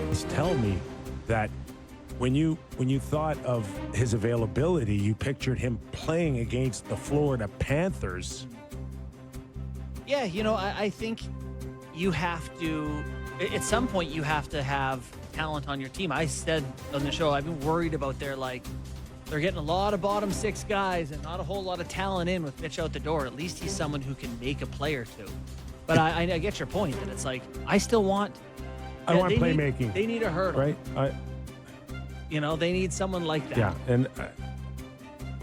Just tell me that when you thought of his availability, you pictured him playing against the Florida Panthers. Yeah, I think you have to, at some point, you have to have talent on your team. I said on the show, I've been worried about they're getting a lot of bottom six guys and not a whole lot of talent in with Mitch out the door. At least he's someone who can make a play or two. But I get your point that it's like, I still want... I want playmaking. They need a hurdle. Right? They need someone like that. Yeah, and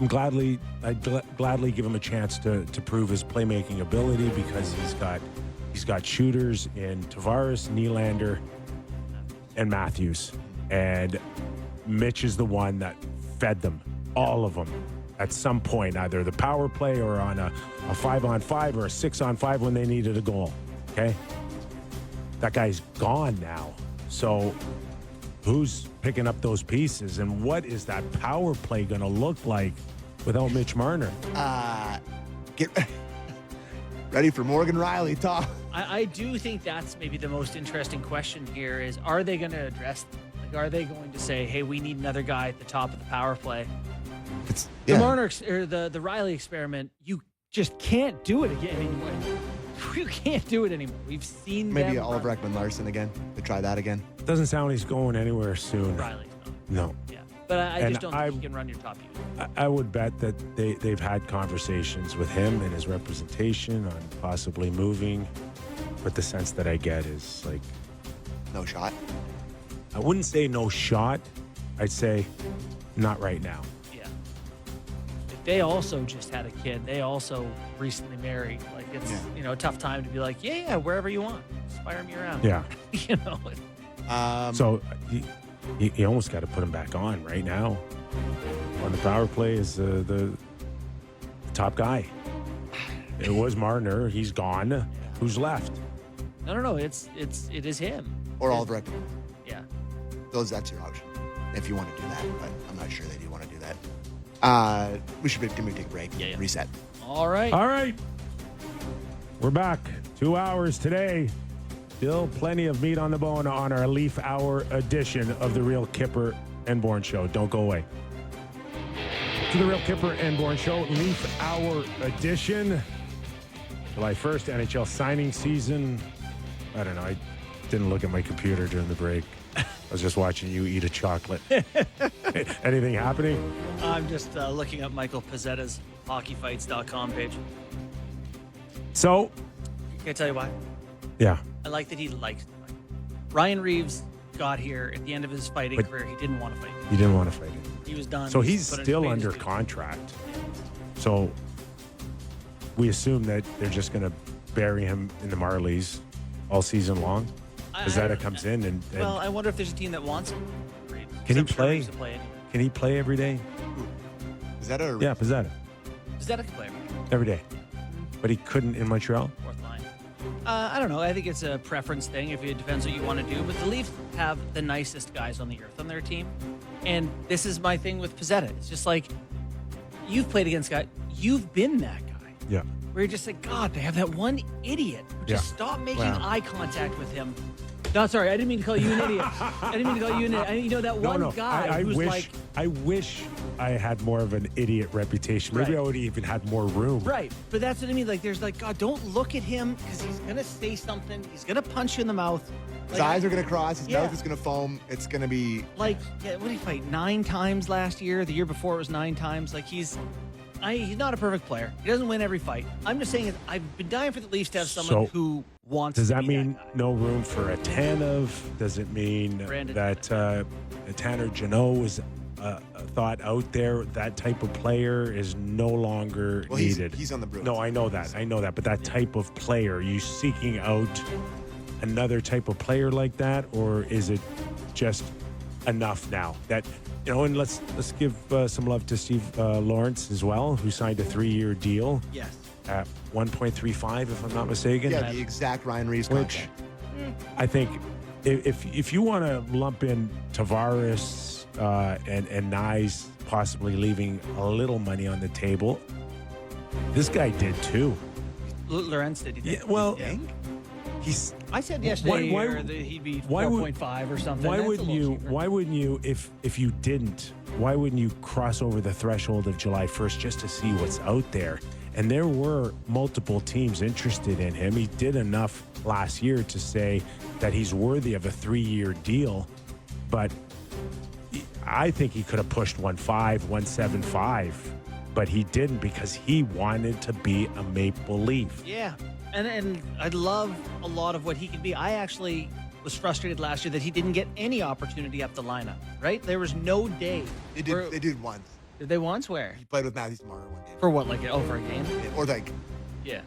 I'd gladly give him a chance to prove his playmaking ability because he's got shooters in Tavares, Nylander, and Matthews. And Mitch is the one that fed them, all of them, at some point, either the power play or on a 5-on-5 or a 6-on-5 when they needed a goal. Okay? That guy's gone now. So who's picking up those pieces? And what is that power play going to look like without Mitch Marner? Get ready for Morgan Riley talk. I do think that's maybe the most interesting question here is, are they going to address, are they going to say, hey, we need another guy at the top of the power play? The Marner or the Riley experiment, you just can't do it again anymore. You can't do it anymore. We've seen maybe Oliver Ekman-Larsson again. To try that again. Doesn't sound he's going anywhere soon. Riley's not. No. Yeah, but I just don't think he can run your top unit. I would bet that they've had conversations with him and his representation on possibly moving, but the sense that I get is like... No shot? I wouldn't say no shot. I'd say not right now. Yeah. They also just had a kid. They also recently married. Like, it's, a tough time to be like, yeah, wherever you want. Just fire me around. Yeah. So you almost got to put him back on right now. On the power play is the top guy. It was Marner. He's gone. Yeah. Who's left? No. It is him. Or Oliver Ekman. Yeah. That's your option if you want to do that. But I'm not sure they do want to do that. We should take a break. Yeah. Reset. All right. We're back. 2 hours today. Still plenty of meat on the bone on our Leaf Hour edition of the Real Kipper and Bourne Show. Don't go away. To the Real Kipper and Bourne Show, Leaf Hour edition. July 1st, NHL signing season. I don't know. I didn't look at my computer during the break. I was just watching you eat a chocolate. Anything happening? I'm just looking up Michael Pezzetta's hockeyfights.com page. So, can I tell you why? Yeah. I like that he likes to fight. Ryan Reeves got here at the end of his fighting career. He didn't want to fight. He didn't want to fight it. He was done. So he's still under contract. So we assume that they're just going to bury him in the Marlies all season long. Pizzetta comes in and well, I wonder if there's a team that wants him. Can he play? Can he play every day? Pizzetta? Yeah, Pizzetta. Pizzetta can play every day. But he couldn't in Montreal? Fourth line. I don't know. I think it's a preference thing. It depends what you want to do. But the Leafs have the nicest guys on the earth on their team. And this is my thing with Pizzetta. It's just like, you've played against guys. You've been that guy. Yeah. Where you're just like, God, they have that one idiot who just stop making eye contact with him. No, sorry, I didn't mean to call you an idiot. I didn't mean to call you an idiot. That one guy who's I wish I had more of an idiot reputation. Maybe I would have even had more room. Right, but that's what I mean. Like, there's like, God, don't look at him because he's going to say something. He's going to punch you in the mouth. His eyes are going to cross. His mouth is going to foam. It's going to be... Like, what did he fight? 9 times last year? The year before it was 9 times. Like, he's not a perfect player. He doesn't win every fight. I'm just saying, I've been dying for the Leafs to have someone who wants to be that guy. Does that mean no room for a Tanev? Does it mean that Tanner Jeannot is thought out there? That type of player is no longer needed. He's on the Bruins. No, I know that. But that type of player, are you seeking out another type of player like that, or is it just enough now that... and let's give some love to Steve Lawrence as well, who signed a 3-year deal. Yes. At 1.35, if I'm not mistaken. Yeah, the exact Ryan Reeves contract. I think if you want to lump in Tavares and Nyes possibly leaving a little money on the table, this guy did too. Lawrence did. Yeah, well, I said yesterday Why- that he'd be why would- 4.5 or something. Why That's a wouldn't little you? cheaper. Why wouldn't you? If you didn't, why wouldn't you cross over the threshold of July 1st just to see what's out there? And there were multiple teams interested in him. He did enough last year to say that he's worthy of a 3-year deal, but I think he could have pushed 1.5, 1.75, but he didn't because he wanted to be a Maple Leaf. Yeah, and I love a lot of what he can be. I actually was frustrated last year that he didn't get any opportunity up the lineup. Right, there was no day. They did once. Did they once? Where? He played with Matthew Marner one game. For what? Like for a game? Or like Yeah.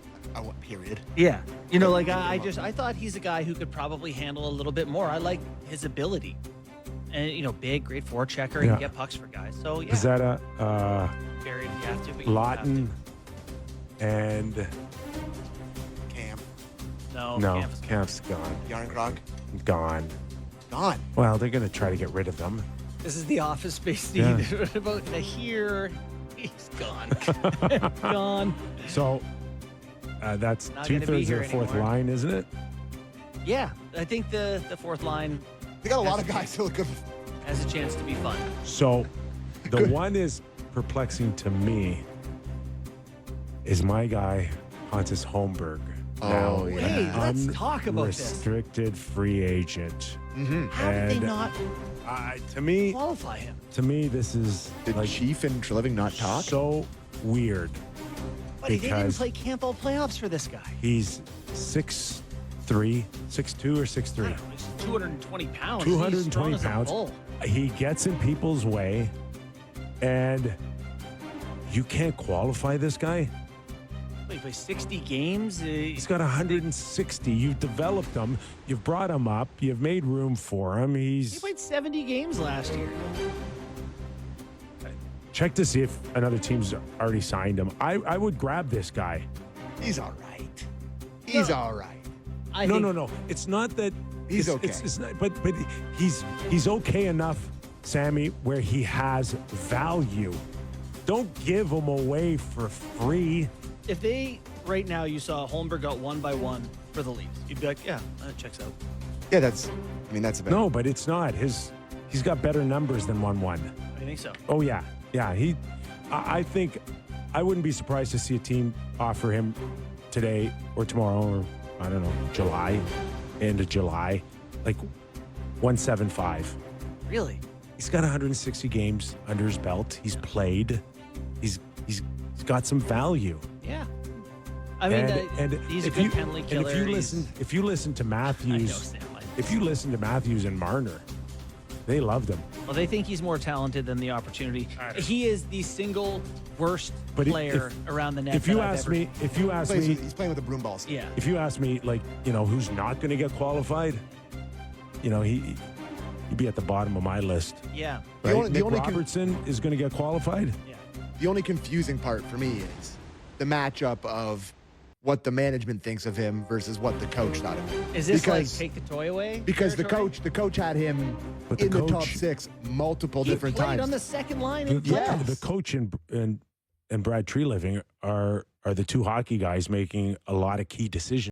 period. Yeah. You know, like I thought he's a guy who could probably handle a little bit more. I like his ability. And, you know, big, great forechecker. He Yeah. can get pucks for guys. So, yeah. Is that Buried if you have to, but you Lawton have to. and Cam. No, no, Camp's Camp's gone. Yarncrog. Gone. Gone. Well, they're going to try to get rid of them. This is the office space Yeah. need. What about here? He's gone. Gone. So that's Not gonna be 2/3 here of the fourth anymore. line, isn't it? Yeah, I think the fourth line They got a lot of guys who look good. has a chance to be fun. So the one is perplexing to me is my guy, Pontus Holmberg. Oh, now yeah. Hey, let's talk about this. Unrestricted free agent. How did they And, not To me, qualify him? this is Did like Chief and Treliving not talk? so weird. Buddy, they didn't because- play Camp All playoffs for this guy. He's 6'3", 6'2", or I 6'3". don't know, he's 220 pounds. 220 He's strong as a pounds. bull. He gets in people's way, and you can't qualify this guy. He plays 60 games. He's got 160. You've developed him. You've brought him up. You've made room for him. He He's played 70 games last year. check to see if another team's already signed him. I would grab this guy. He's all right. He's all right. I No, think, no, no. It's not that He's it's- okay. It's not, but he's okay enough, Sammy, where he has value. Don't give him away for free. If they, right now, you saw Holmberg got 1-by-1 for the Leafs, you'd be like, yeah, that checks out. Yeah, that's a bit. No, but it's not. He's got better numbers than 1-1. I think so. Oh yeah. Yeah, I think I wouldn't be surprised to see a team offer him today or tomorrow or I don't know, end of July, like 175. Really? He's got 160 games under his belt. He's played. He's got some value. Yeah. I mean, he's a if good you- penalty killer. And if you listen to I know, Matthews, Sam. if you listen to Matthews and Marner, they loved him. Well, they think he's more talented than the opportunity. He is the single worst But player around the net. If you that I've ask ever me, seen. He's playing with the broom balls. Yeah. if you ask me, like, who's not going to get qualified, he'd be at the bottom of my list. Yeah. Right? The Nick only Robertson is going to get qualified. Yeah. The only confusing part for me is the matchup of what the management thinks of him versus what the coach thought of him. Is this because, like take the toy away? because territory? the coach had him But the in the top coach- 6 multiple He different played times. on the second line The, in playoffs. the coach and Brad Treliving are the two hockey guys making a lot of key decisions.